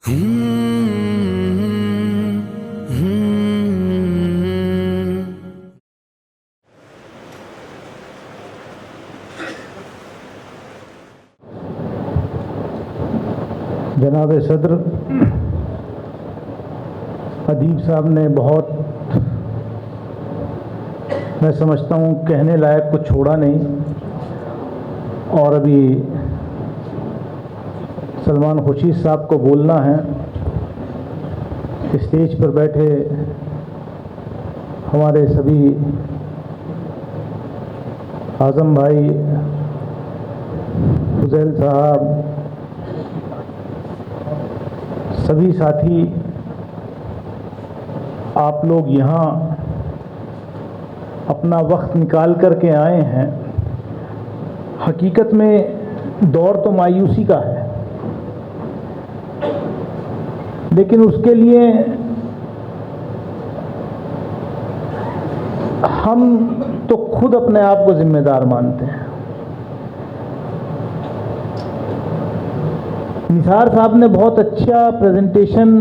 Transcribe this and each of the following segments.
जनाब सदर अदीब साहब ने बहुत, मैं समझता हूँ, कहने लायक कुछ छोड़ा नहीं। और अभी सलमान खुर्शीद साहब को बोलना है, स्टेज पर बैठे हमारे सभी आज़म भाई, फुज़ैल साहब, सभी साथी, आप लोग यहाँ अपना वक्त निकाल करके आए हैं। हकीकत में दौर तो मायूसी का है, लेकिन उसके लिए हम तो खुद अपने आप को जिम्मेदार मानते हैं। निसार साहब ने बहुत अच्छा प्रेजेंटेशन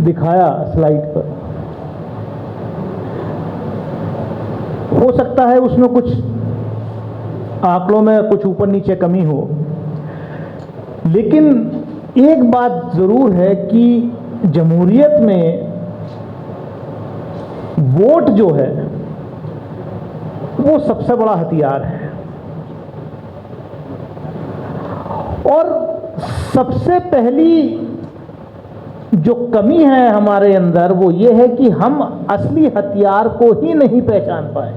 दिखाया स्लाइड पर। हो सकता है उसमें कुछ आंकड़ों में कुछ ऊपर नीचे कमी हो, लेकिन एक बात जरूर है कि जमहूरियत में वोट जो है वो सबसे बड़ा हथियार है। और सबसे पहली जो कमी है हमारे अंदर वो ये है कि हम असली हथियार को ही नहीं पहचान पाए।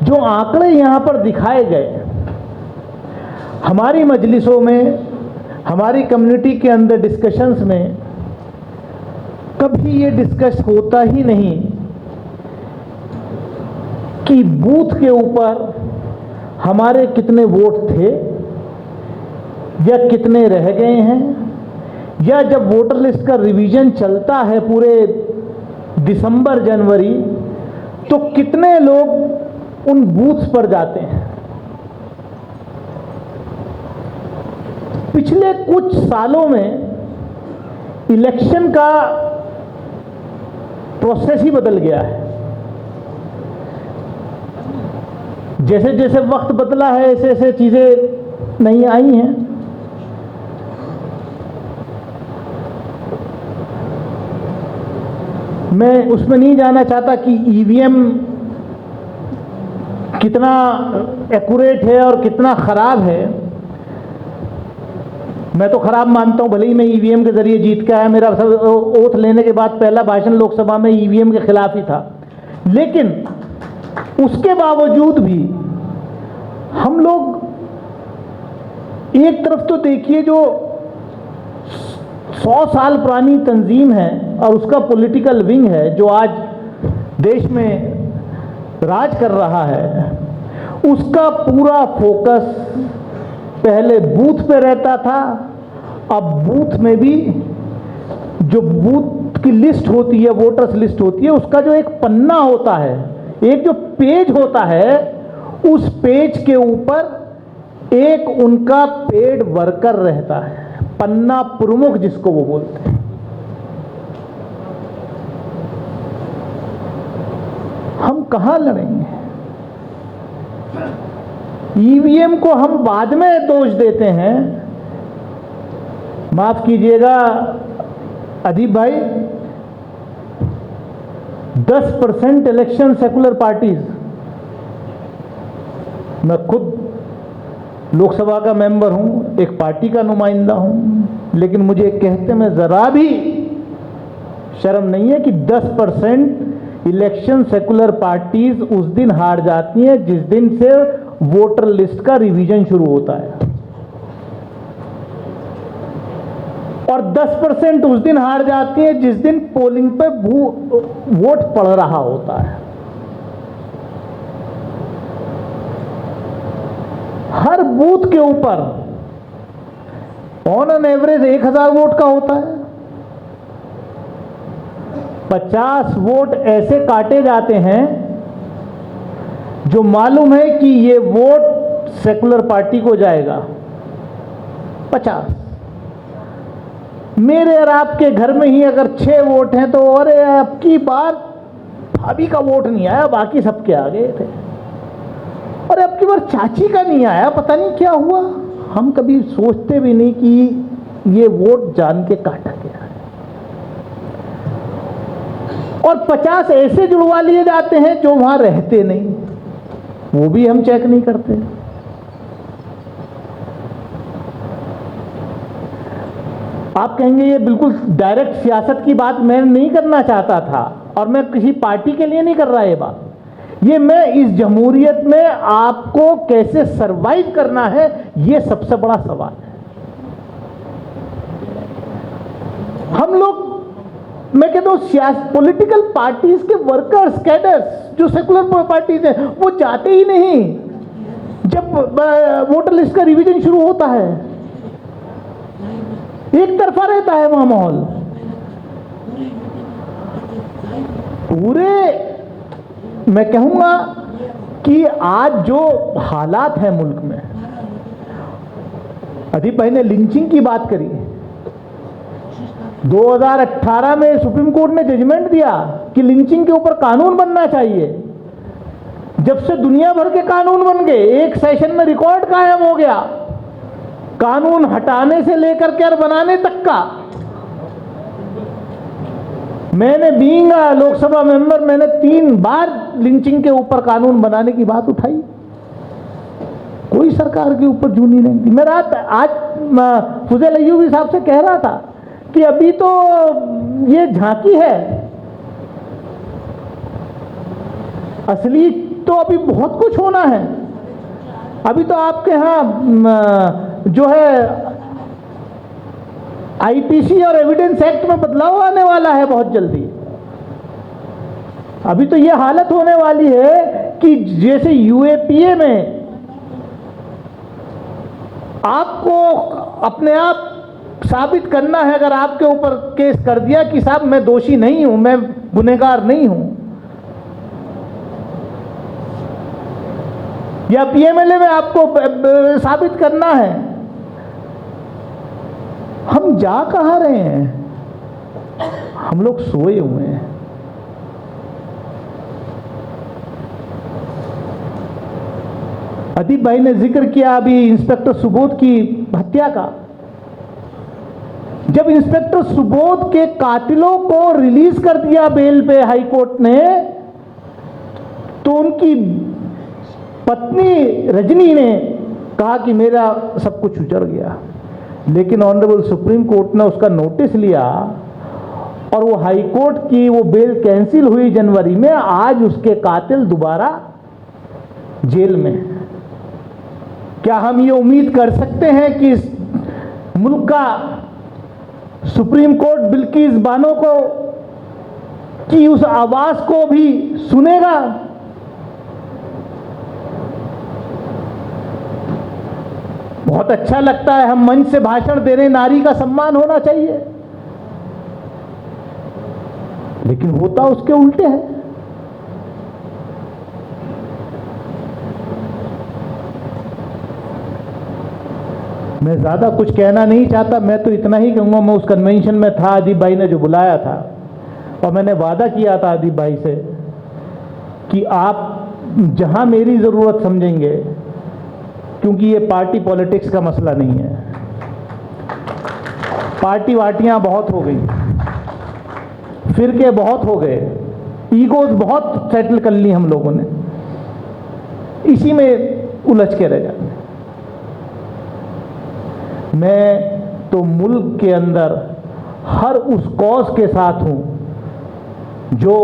जो आंकड़े यहां पर दिखाए गए, हमारी मजलिसों में, हमारी कम्युनिटी के अंदर डिस्कशंस में कभी ये डिस्कस होता ही नहीं कि बूथ के ऊपर हमारे कितने वोट थे या कितने रह गए हैं, या जब वोटर लिस्ट का रिवीजन चलता है पूरे दिसंबर जनवरी, तो कितने लोग उन बूथ्स पर जाते हैं। पिछले कुछ सालों में इलेक्शन का प्रोसेस ही बदल गया है। जैसे जैसे वक्त बदला है ऐसे ऐसे चीजें नहीं आई हैं। मैं उसमें नहीं जाना चाहता कि ईवीएम कितना एक्यूरेट है और कितना खराब है। मैं तो खराब मानता हूं, भले ही मैं ईवीएम के जरिए जीत के आया। मेरा ओथ लेने के बाद पहला भाषण लोकसभा में ईवीएम के खिलाफ ही था, लेकिन उसके बावजूद भी हम लोग एक तरफ तो देखिए जो 100 साल पुरानी तंजीम है और उसका पॉलिटिकल विंग है जो आज देश में राज कर रहा है, उसका पूरा फोकस पहले बूथ पे रहता था। अब बूथ में भी जो बूथ की लिस्ट होती है, वोटर्स लिस्ट होती है, उसका जो एक पन्ना होता है, एक जो पेज होता है, उस पेज के ऊपर एक उनका पेड वर्कर रहता है, पन्ना प्रमुख जिसको वो बोलते हैं। हम कहां लड़ेंगे? ईवीएम को हम बाद में दोष देते हैं। माफ कीजिएगा अदीब भाई, 10% इलेक्शन सेकुलर पार्टीज, मैं खुद लोकसभा का मेंबर हूं, एक पार्टी का नुमाइंदा हूं, लेकिन मुझे कहते में जरा भी शर्म नहीं है कि 10% इलेक्शन सेकुलर पार्टीज उस दिन हार जाती हैं जिस दिन से वोटर लिस्ट का रिवीजन शुरू होता है, और 10% उस दिन हार जाती है जिस दिन पोलिंग पे वोट पड़ रहा होता है। हर बूथ के ऊपर ऑन एन एवरेज 1000 वोट का होता है। 50 वोट ऐसे काटे जाते हैं जो मालूम है कि ये वोट सेकुलर पार्टी को जाएगा 50। मेरे और आपके घर में ही अगर 6 वोट हैं तो अरे अब की बार भाभी का वोट नहीं आया, बाकी सबके आ गए थे। और अब की बार चाची का नहीं आया, पता नहीं क्या हुआ। हम कभी सोचते भी नहीं कि ये वोट जान के काटा गया है। और 50 ऐसे जुड़वा लिए जाते हैं जो वहां रहते नहीं, वो भी हम चेक नहीं करते। आप कहेंगे ये बिल्कुल डायरेक्ट सियासत की बात मैं नहीं करना चाहता था, और मैं किसी पार्टी के लिए नहीं कर रहा ये बात। ये मैं इस जमहूरियत में आपको कैसे सरवाइव करना है, ये सबसे बड़ा सवाल है। हम लोग, मैं कहता हूं पॉलिटिकल पार्टीज के वर्कर्स, कैडर्स, जो सेकुलर पार्टीज हैं, वो जाते ही नहीं जब वोटर लिस्ट का रिवीजन शुरू होता है। एक तरफा रहता है वहां माहौल। पूरे मैं कहूंगा कि आज जो हालात हैं मुल्क में, अदीप भाई ने लिंचिंग की बात करी। 2018 में सुप्रीम कोर्ट ने जजमेंट दिया कि लिंचिंग के ऊपर कानून बनना चाहिए। जब से दुनिया भर के कानून बन गए, एक सेशन में रिकॉर्ड कायम हो गया, कानून हटाने से लेकर के और बनाने तक का। मैंने बीइंग लोकसभा मेंबर, मैंने 3 बार लिंचिंग के ऊपर कानून बनाने की बात उठाई, कोई सरकार के ऊपर जूनी नहीं थी। मैं रात आज फुजैल अय्यूबी साहब से कह रहा था कि अभी तो ये झांकी है, असली तो अभी बहुत कुछ होना है। अभी तो आपके यहाँ जो है आईपीसी और एविडेंस एक्ट में बदलाव आने वाला है बहुत जल्दी। अभी तो ये हालत होने वाली है कि जैसे यूएपीए में आपको अपने आप साबित करना है, अगर आपके ऊपर केस कर दिया कि साहब मैं दोषी नहीं हूं, मैं गुनहगार नहीं हूं, या पीएमएलए में आपको साबित करना है, हम जा कहां रहे हैं? हम लोग सोए हुए हैं। अदीप भाई ने जिक्र किया अभी इंस्पेक्टर सुबोध की हत्या का। जब इंस्पेक्टर सुबोध के कातिलों को रिलीज कर दिया बेल पे हाई कोर्ट ने, तो उनकी पत्नी रजनी ने कहा कि मेरा सब कुछ उजड़ गया। लेकिन ऑनरेबल सुप्रीम कोर्ट ने उसका नोटिस लिया और वो हाई कोर्ट की वो बेल कैंसिल हुई जनवरी में। आज उसके कातिल दोबारा जेल में। क्या हम ये उम्मीद कर सकते हैं कि इस मुल्क का सुप्रीम कोर्ट बिल्किस बानो को की उस आवाज को भी सुनेगा? बहुत अच्छा लगता है हम मंच से भाषण दे रहे, नारी का सम्मान होना चाहिए, लेकिन होता उसके उल्टे है। मैं ज्यादा कुछ कहना नहीं चाहता, मैं तो इतना ही कहूंगा, मैं उस कन्वेंशन में था, अदीप भाई ने जो बुलाया था, और मैंने वादा किया था अदीप भाई से कि आप जहां मेरी जरूरत समझेंगे, क्योंकि ये पार्टी पॉलिटिक्स का मसला नहीं है, पार्टी वाटियां बहुत हो गई, फिरके बहुत हो गए, ईगोज बहुत सेटल कर ली हम लोगों ने, इसी में उलझ के रह जाते। मैं तो मुल्क के अंदर हर उस कॉज के साथ हूं जो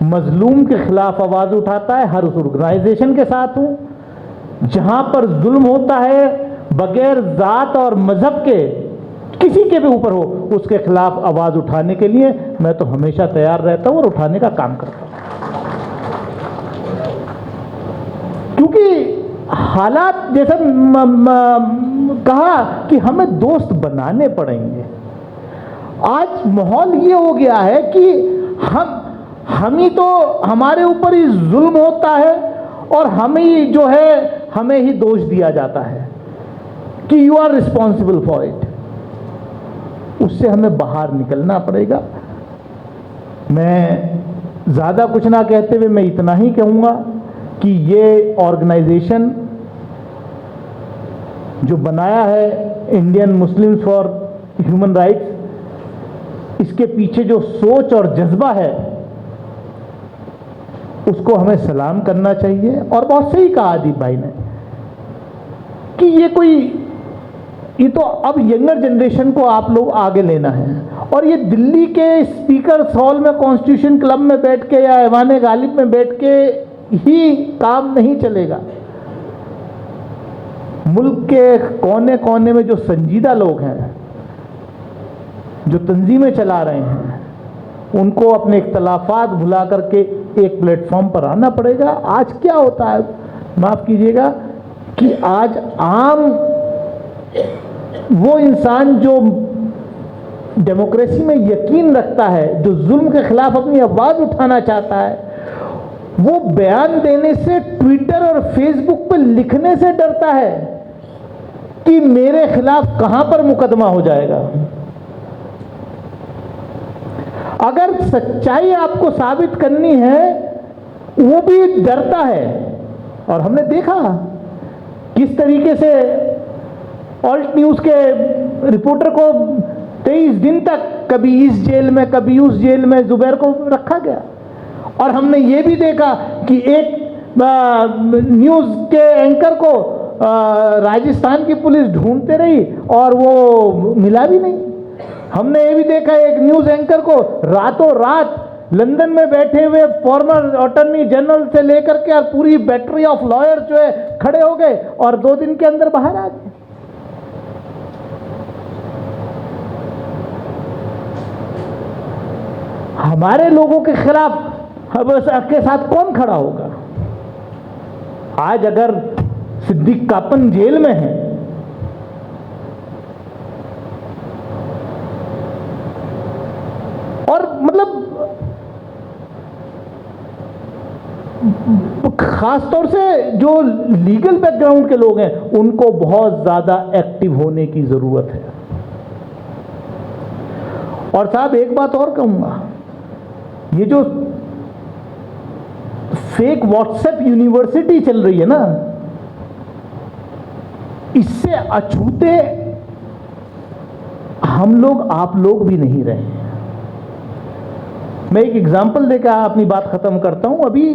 मजलूम के खिलाफ आवाज उठाता है, हर उस ऑर्गेनाइजेशन के साथ हूं जहां पर जुल्म होता है बगैर जात और मजहब के, किसी के भी ऊपर हो, उसके खिलाफ आवाज उठाने के लिए मैं तो हमेशा तैयार रहता हूं और उठाने का काम करता हूं। क्योंकि हालात जैसा कहा कि हमें दोस्त बनाने पड़ेंगे। आज माहौल ये हो गया है कि हम ही तो, हमारे ऊपर ही जुल्म होता है और हम ही जो है हमें ही दोष दिया जाता है कि you are responsible for it. उससे हमें बाहर निकलना पड़ेगा। मैं ज़्यादा कुछ ना कहते हुए मैं इतना ही कहूँगा कि ये ऑर्गेनाइजेशन जो बनाया है Indian Muslims for human rights, इसके पीछे जो सोच और जज्बा है उसको हमें सलाम करना चाहिए। और बहुत सही कहा अदीब भाई ने कि ये तो अब यंगर जनरेशन को आप लोग आगे लेना है, और ये दिल्ली के स्पीकर्स हॉल में कॉन्स्टिट्यूशन क्लब में बैठ के या ऐवान गालिब में बैठ के ही काम नहीं चलेगा। मुल्क के कोने कोने में जो संजीदा लोग हैं, जो तंजीमें चला रहे हैं, उनको अपने इख्तलाफात भुला करके एक प्लेटफॉर्म पर आना पड़ेगा। आज क्या होता है, माफ़ कीजिएगा, कि आज आम वो इंसान जो डेमोक्रेसी में यकीन रखता है, जो जुल्म के खिलाफ अपनी आवाज़ उठाना चाहता है, वो बयान देने से, ट्विटर और फेसबुक पर लिखने से डरता है कि मेरे खिलाफ कहां पर मुकदमा हो जाएगा। अगर सच्चाई आपको साबित करनी है, वो भी डरता है। और हमने देखा किस तरीके से ऑल्ट न्यूज़ के रिपोर्टर को 23 दिन तक कभी इस जेल में कभी उस जेल में जुबैर को रखा गया। और हमने ये भी देखा कि एक न्यूज़ के एंकर को राजस्थान की पुलिस ढूंढते रही और वो मिला भी नहीं। हमने ये भी देखा एक न्यूज़ एंकर को रातों रात लंदन में बैठे हुए फॉर्मर अटॉर्नी जनरल से लेकर के और पूरी बैटरी ऑफ लॉयर जो है खड़े हो गए और 2 दिन के अंदर बाहर आ गए। हमारे लोगों के खिलाफ के साथ कौन खड़ा होगा? आज अगर सिद्दीक कापन जेल में है, और मतलब खास तौर से जो लीगल बैकग्राउंड के लोग हैं, उनको बहुत ज्यादा एक्टिव होने की जरूरत है। और साहब एक बात और कहूंगा, ये जो फेक व्हाट्सएप यूनिवर्सिटी चल रही है ना, इससे अछूते हम लोग, आप लोग भी नहीं रहे। मैं एक एग्जांपल देकर अपनी बात खत्म करता हूं। अभी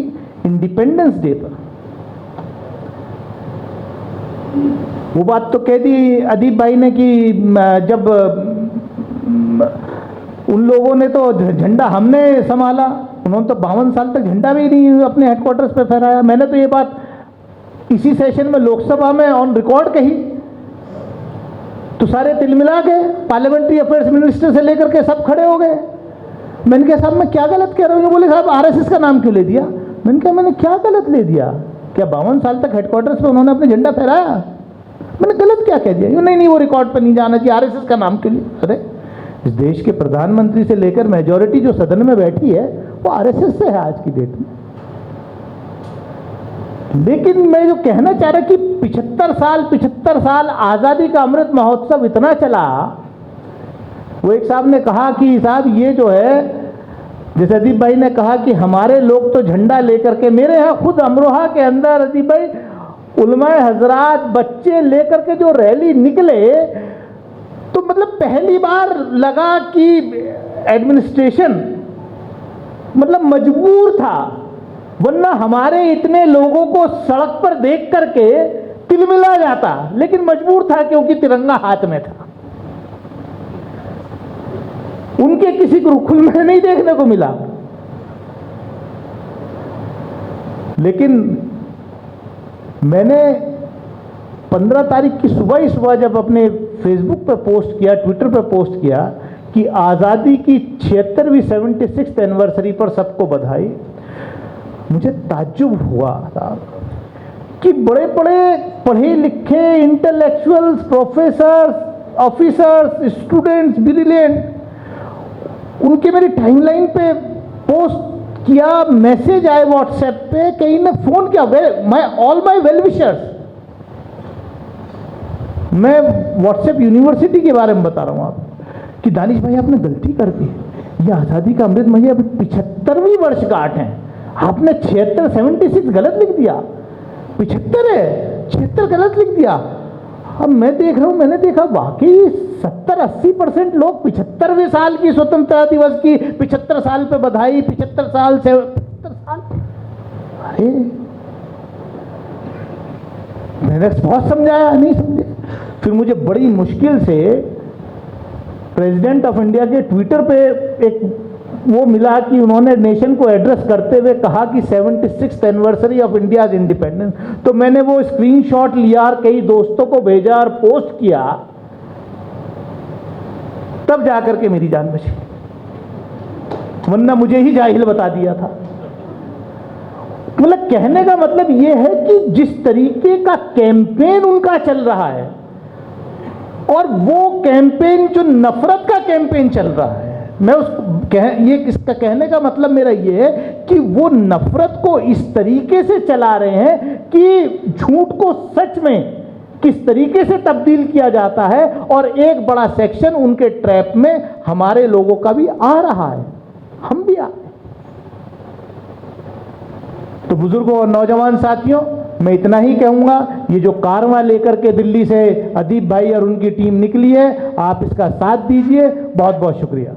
इंडिपेंडेंस डे पर वो बात तो कह दी अदीब भाई ने कि जब उन लोगों ने तो झंडा हमने संभाला, उन्होंने तो 52 साल तक झंडा भी नहीं अपने हेडक्वार्टर्स पे फहराया। मैंने तो ये बात इसी सेशन में लोकसभा में ऑन रिकॉर्ड कही, तो सारे तिलमिला गए, पार्लियामेंट्री अफेयर्स मिनिस्टर से लेकर के सब खड़े हो गए। मैंने कहा साहब मैं क्या गलत कह रहा हूँ? बोले साहब आरएसएस का नाम क्यों ले दिया? मैंने कहा मैंने क्या गलत ले दिया? क्या 52 साल तक हेडक्वार्टर्स पे उन्होंने अपने झंडा फहराया? मैंने गलत क्या कह दिया? नहीं वो रिकॉर्ड पर नहीं जाना चाहिए, आरएसएस का नाम क्यों लिया? अरे इस देश के प्रधानमंत्री से लेकर मेजॉरिटी जो सदन में बैठी है वो आरएसएस से है आज की डेट में। लेकिन मैं जो कहना चाह रहा कि 75 साल आज़ादी का अमृत महोत्सव इतना चला। वो एक साहब ने कहा कि साहब ये जो है, जैसे अदीब भाई ने कहा कि हमारे लोग तो झंडा लेकर के, मेरे यहाँ खुद अमरोहा के अंदर अदीब भाई उलमाए हजरात बच्चे लेकर के जो रैली निकले, तो मतलब पहली बार लगा कि एडमिनिस्ट्रेशन मतलब मजबूर था, वरना हमारे इतने लोगों को सड़क पर देख करके तिलमिला जाता, लेकिन मजबूर था क्योंकि तिरंगा हाथ में था। उनके किसी को रुखुल में नहीं देखने को मिला। लेकिन मैंने 15 तारीख की सुबह ही सुबह जब अपने फेसबुक पर पोस्ट किया, ट्विटर पर पोस्ट किया कि आज़ादी की 76वीं 76th एनिवर्सरी पर सबको बधाई, मुझे ताज्जुब हुआ था कि बड़े बड़े पढ़े लिखे intellectuals, professors, officers, students, brilliant, उनके मेरी टाइमलाइन पे पोस्ट किया, मैसेज आए व्हाट्सएप पे, कहीं ने फोन किया, मैं ऑल माय वेल विशर्स मैं व्हाट्सएप यूनिवर्सिटी के बारे में बता रहा हूँ आप कि दानिश भाई आपने गलती कर दी, ये आज़ादी का अमृत महोत्सव अभी 75वीं वर्षगांठ है, आपने 76 गलत लिख दिया, 75 है, 76 गलत लिख दिया। अब मैं देख रहा हूँ, मैंने देखा वाकई 70-80% लोग 75वें साल की स्वतंत्रता दिवस की 75 साल पे बधाई, 75 साल से 75 साल, अरे मैंने बहुत समझाया, नहीं समझे। फिर मुझे बड़ी मुश्किल से प्रेसिडेंट ऑफ इंडिया के ट्विटर पे एक वो मिला कि उन्होंने नेशन को एड्रेस करते हुए कहा कि 76th anniversary of India independence. तो मैंने वो स्क्रीनशॉट लिया और कई दोस्तों को भेजा और पोस्ट किया, तब जाकर के मेरी जान बची, वरना मुझे ही जाहिल बता दिया था। मतलब कहने का मतलब यह है कि जिस तरीके का कैंपेन उनका चल रहा है, और वो कैंपेन जो नफरत का कैंपेन चल रहा है, मैं ये इसका कहने का मतलब मेरा ये है कि वो नफरत को इस तरीके से चला रहे हैं कि झूठ को सच में किस तरीके से तब्दील किया जाता है, और एक बड़ा सेक्शन उनके ट्रैप में हमारे लोगों का भी आ रहा है, हम भी आ रहे हैं। तो बुजुर्गों और नौजवान साथियों, मैं इतना ही कहूंगा, ये जो कारवां लेकर के दिल्ली से अदीप भाई और उनकी टीम निकली है, आप इसका साथ दीजिए। बहुत बहुत शुक्रिया।